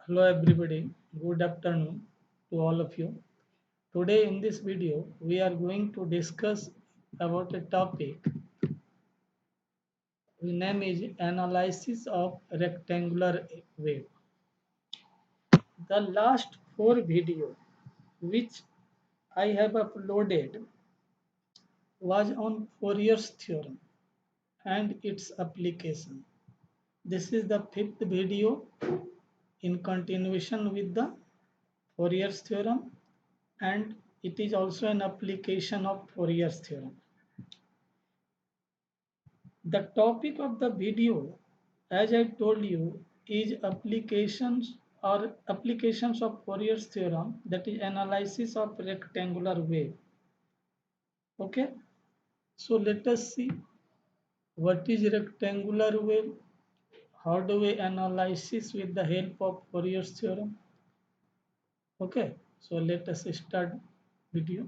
Hello everybody, good afternoon to all of you. Today in this video we are going to discuss about a topic. The name is analysis of rectangular wave. The last four video which I have uploaded was on Fourier's theorem and its application. This is the fifth video in continuation with the Fourier's theorem, and it is also an application of Fourier's theorem. The topic of the video, as I told you, is applications of Fourier's theorem, that is analysis of rectangular wave. Okay, so let us see what is rectangular wave, how do we analyze this with the help of Fourier's theorem. Okay, so let us start video.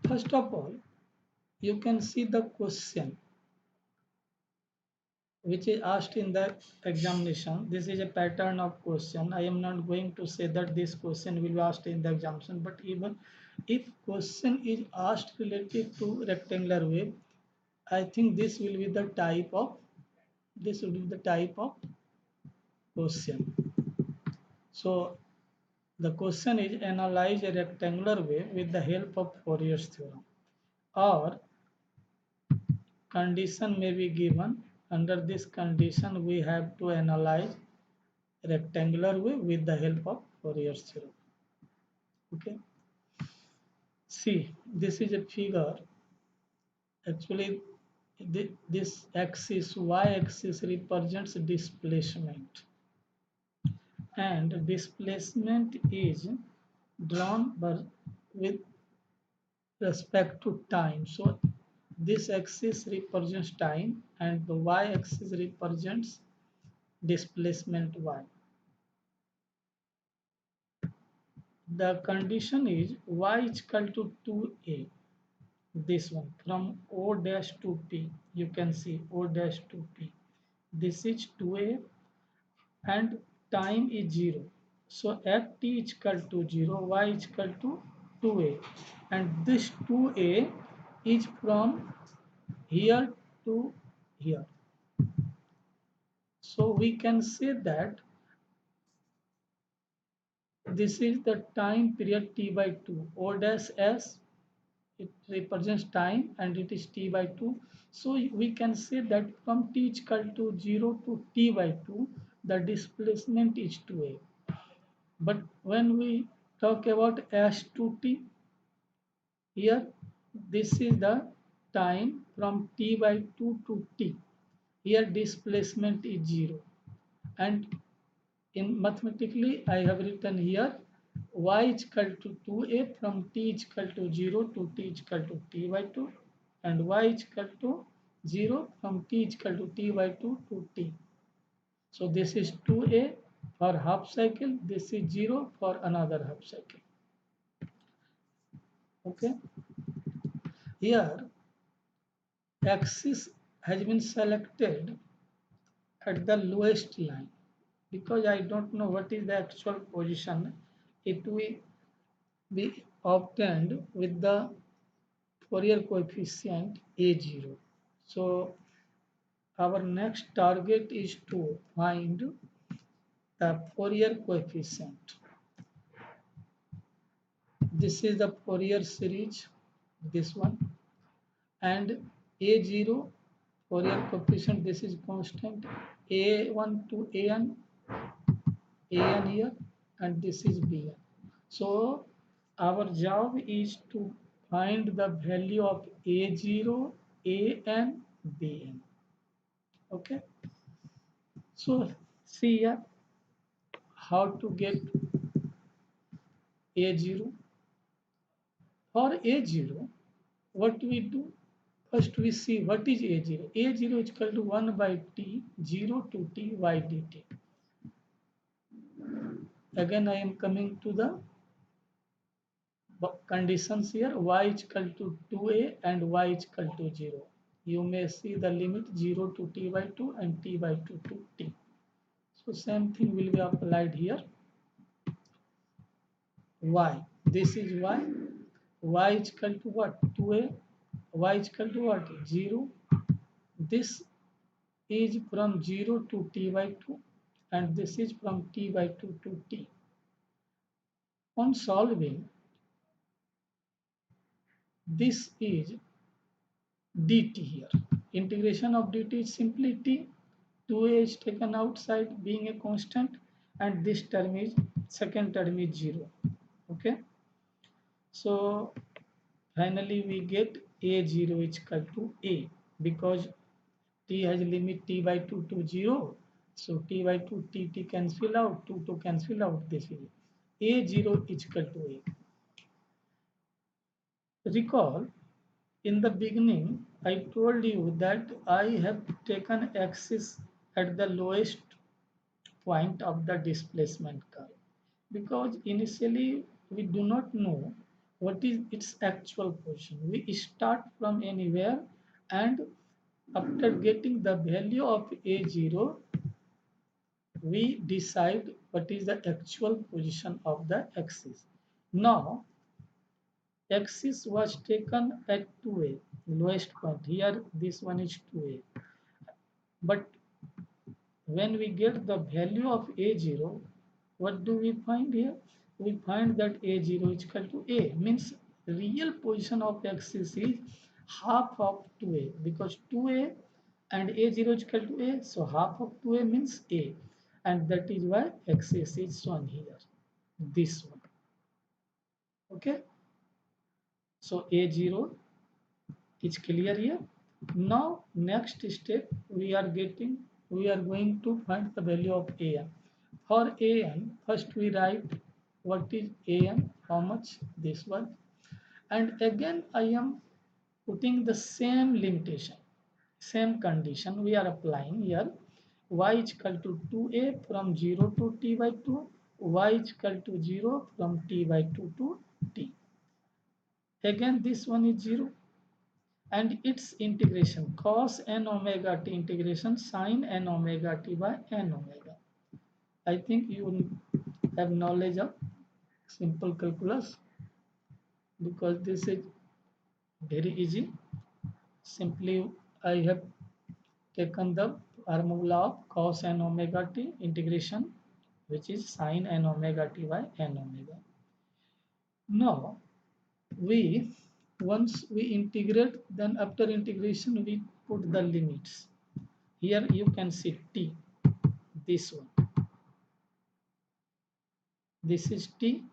First of all, you can see the question which is asked in the examination. This is a pattern of question. I am not going to say that this question will be asked in the examination, but even if question is asked related to rectangular wave, I think this will be the type of question. So the question is analyze a rectangular wave with the help of Fourier's theorem, or condition may be given. Under this condition, we have to analyze rectangular wave with the help of Fourier's theorem. Okay. See, this is a figure. Actually, this axis, y-axis, represents displacement, and displacement is drawn with respect to time. So this axis represents time, and the y-axis represents displacement y. The condition is y is equal to 2a. This one from O dash to P. You can see O dash to P. This is 2a and time is 0. So at t is equal to 0, y is equal to 2a. And this 2a is from here to here. So we can say that this is the time period t by 2. O dash s, it represents time and it is t by 2. So we can say that from t is equal to 0 to t by 2, the displacement is 2a. But when we talk about s to t, here this is the time from t by 2 to t. Here displacement is 0. And in mathematically, I have written here y is equal to 2a from t is equal to 0 to t is equal to t by 2, and y is equal to 0 from t is equal to t by 2 to t. So this is 2a for half cycle, this is 0 for another half cycle. Okay. Here axis has been selected at the lowest line because I don't know what is the actual position. It will be obtained with the Fourier coefficient A0. So our next target is to find the Fourier coefficient. This is the Fourier series, this one, and A0 Fourier coefficient, this is constant, A1 to an here, and this is Bn. So our job is to find the value of A0, An, Bn. Okay. So see here how to get A0. For A0, what we do? First we see what is A0. A0 is equal to 1 by t, 0 to t y dt. Again I am coming to the conditions here. Y is equal to 2a and y is equal to 0. you may see the limit 0 to t by 2 and t by 2 to t. So same thing will be applied here. Y, this is y is equal to what? 2a, y is equal to what? 0. This is from 0 to t by 2 and this is from t by 2 to t. On solving, this is dt here. Integration of dt is simply t. 2a is taken outside being a constant and this term is second term is 0. Okay. So finally we get a0 is equal to a because t has limit t by 2 to 0. So t by 2 t cancel out, 2 to cancel out, this is a0 is equal to a. Recall, in the beginning, I told you that I have taken axis at the lowest point of the displacement curve because initially we do not know what is its actual position. We start from anywhere and after getting the value of a0, we decide what is the actual position of the axis. Now, axis was taken at 2a, lowest point. Here, this one is 2a. But when we get the value of a0, what do we find here? We find that a0 is equal to a, means real position of axis is half of 2a because 2a and a0 is equal to a, so half of 2a means a, and that is why axis is shown here, this one. Okay, so a0 is clear here. Now next step we are going to find the value of an. For an, first we write what is an, how much, this one, and again I am putting the same limitation, same condition we are applying here. Y is equal to 2a from 0 to t by 2, y is equal to 0 from t by 2 to t. Again this one is 0 and its integration cos n omega t integration sin n omega t by n omega. I think you have knowledge of simple calculus because this is very easy. Simply I have taken the formula of cos n omega t integration, which is sin n omega t by n omega. Now we, once we integrate, then after integration we put the limits. Here you can see t, this one, this is t,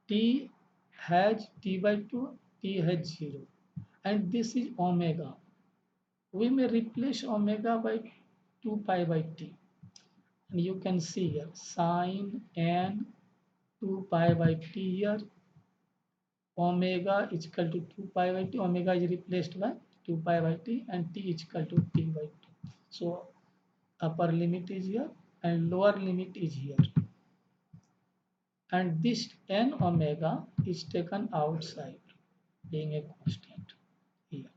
t has t by 2, t has 0, and this is omega. We may replace omega by 2 pi by t, and you can see here sin n 2 pi by t here, omega is equal to 2 pi by t, omega is replaced by 2 pi by t, and t is equal to t by 2. So upper limit is here and lower limit is here, and this n omega is taken outside being a constant here,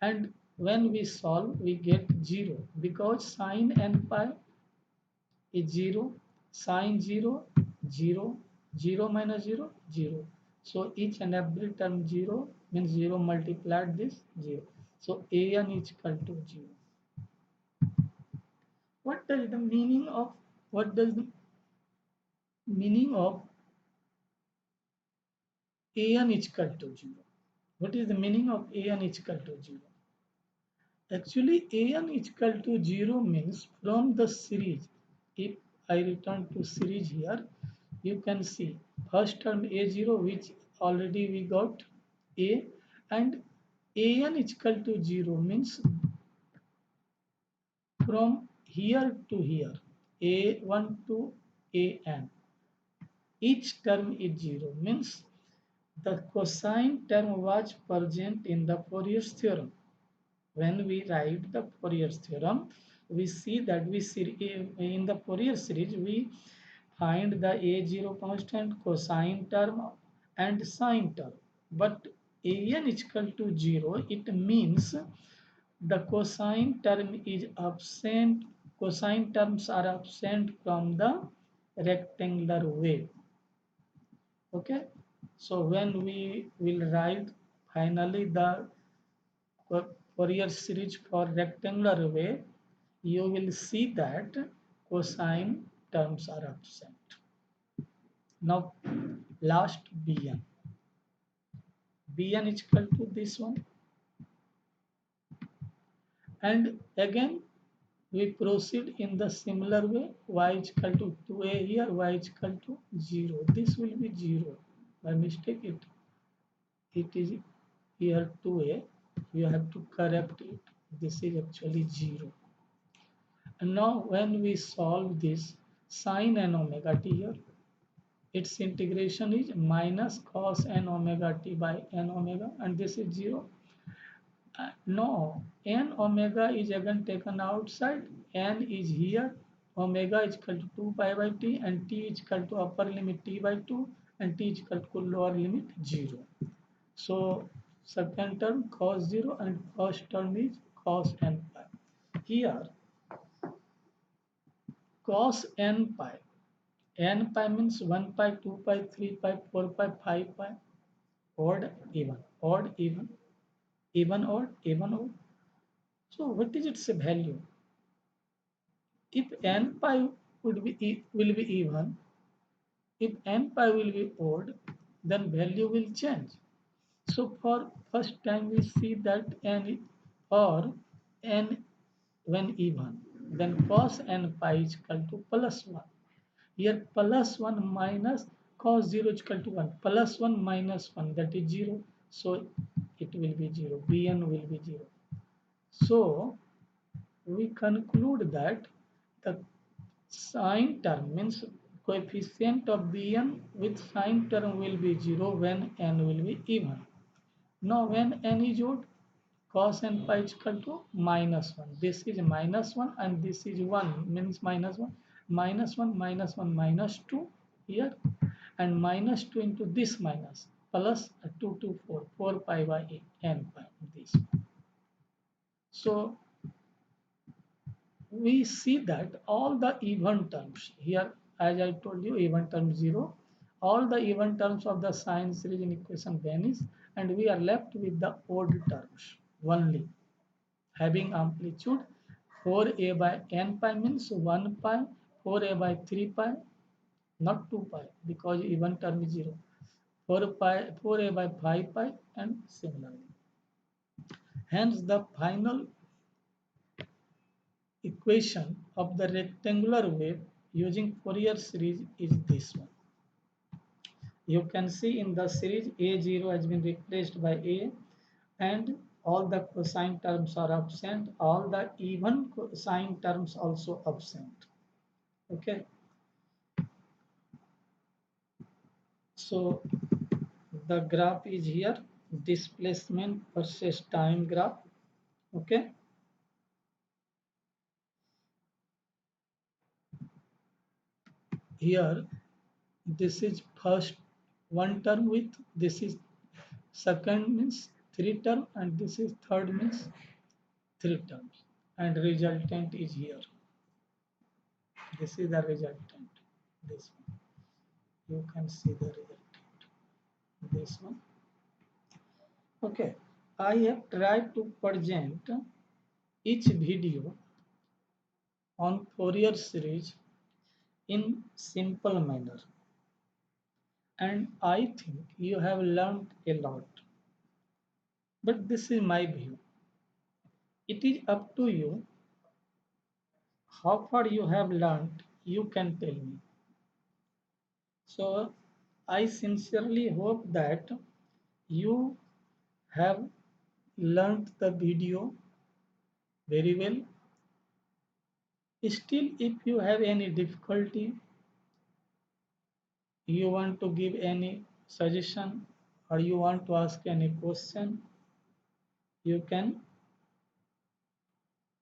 and when we solve we get 0 because sin n pi is 0, sin 0, 0, 0 minus 0, 0. So each and every term 0 means 0 multiplied this 0. So an is equal to 0. What does the meaning of, what does the meaning of an is equal to 0? What is the meaning of an is equal to 0? Actually an is equal to 0 means from the series, if I return to series here, you can see first term a0 which already we got a, and an is equal to 0 means from here to here, a1 to an, each term is 0 means the cosine term was present in the Fourier's theorem. When we write the Fourier's theorem, we see that in the Fourier series we find the a0 constant, cosine term and sine term. But an is equal to 0, it means The cosine term is absent. Cosine terms are absent from the rectangular wave. Okay, so when we will write finally the Fourier series for rectangular wave, you will see that cosine terms are absent. Now, last Bn. Bn is equal to this one. And again, we proceed in the similar way. Y is equal to 2a here, y is equal to 0. This will be 0. By mistake, it is here 2a. You have to correct it. This is actually 0. And now when we solve this sine n omega t here, its integration is minus cos n omega t by n omega, and this is 0. No, n omega is again taken outside, n is here, omega is equal to 2 pi by t, and t is equal to upper limit t by 2, and t is equal to lower limit 0. So second term cos 0 and first term is cos n pi. Here cos n pi. N pi means 1 pi, 2 pi, 3 pi, 4 pi, 5 pi. Odd, even, odd, even, odd. So what is its value? If n pi will be even, if n pi will be odd, then value will change. So for first time we see that n or n when even, then cos n pi is equal to plus 1. Here plus 1 minus cos 0 is equal to 1. Plus 1 minus 1, that is 0. So it will be 0. Bn will be 0. So we conclude that the sine term means coefficient of Bn with sine term will be 0 when n will be even. Now when n is odd, cos n pi is equal to minus 1. This is minus 1 and this is 1, means minus 1. Minus 1, minus 1, minus 2 here, and minus 2 into this minus plus 2 to 4, 4 pi by n pi, this. So we see that all the even terms here, as I told you, even term 0, all the even terms of the sine series in equation vanish, and we are left with the odd terms only, having amplitude 4a by n pi means 1 pi, 4a by 3 pi, not 2 pi because even term is 0, 4 pi, 4a by 5 pi, and similarly. Hence, the final equation of the rectangular wave using Fourier series is this one. You can see in the series a0 has been replaced by a, and all the cosine terms are absent, all the even sine terms also absent. Okay, so the graph is here, displacement versus time graph. Okay, here this is first one term with, this is second means 3 term, and this is third means 3 terms, and resultant is here. This is the resultant, this one. You can see the resultant, this one. Okay, I have tried to present each video on Fourier series in simple manner, and I think you have learned a lot. But this is my view. It is up to you how far you have learned. You can tell me. So I sincerely hope that you have learned the video very well. Still, if you have any difficulty, you want to give any suggestion, or you want to ask any question, you can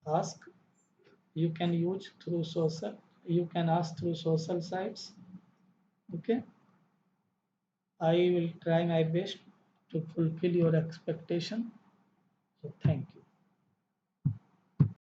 ask. You can use through social. You can ask through social sites. Okay, I will try my best to fulfill your expectation. So thank you.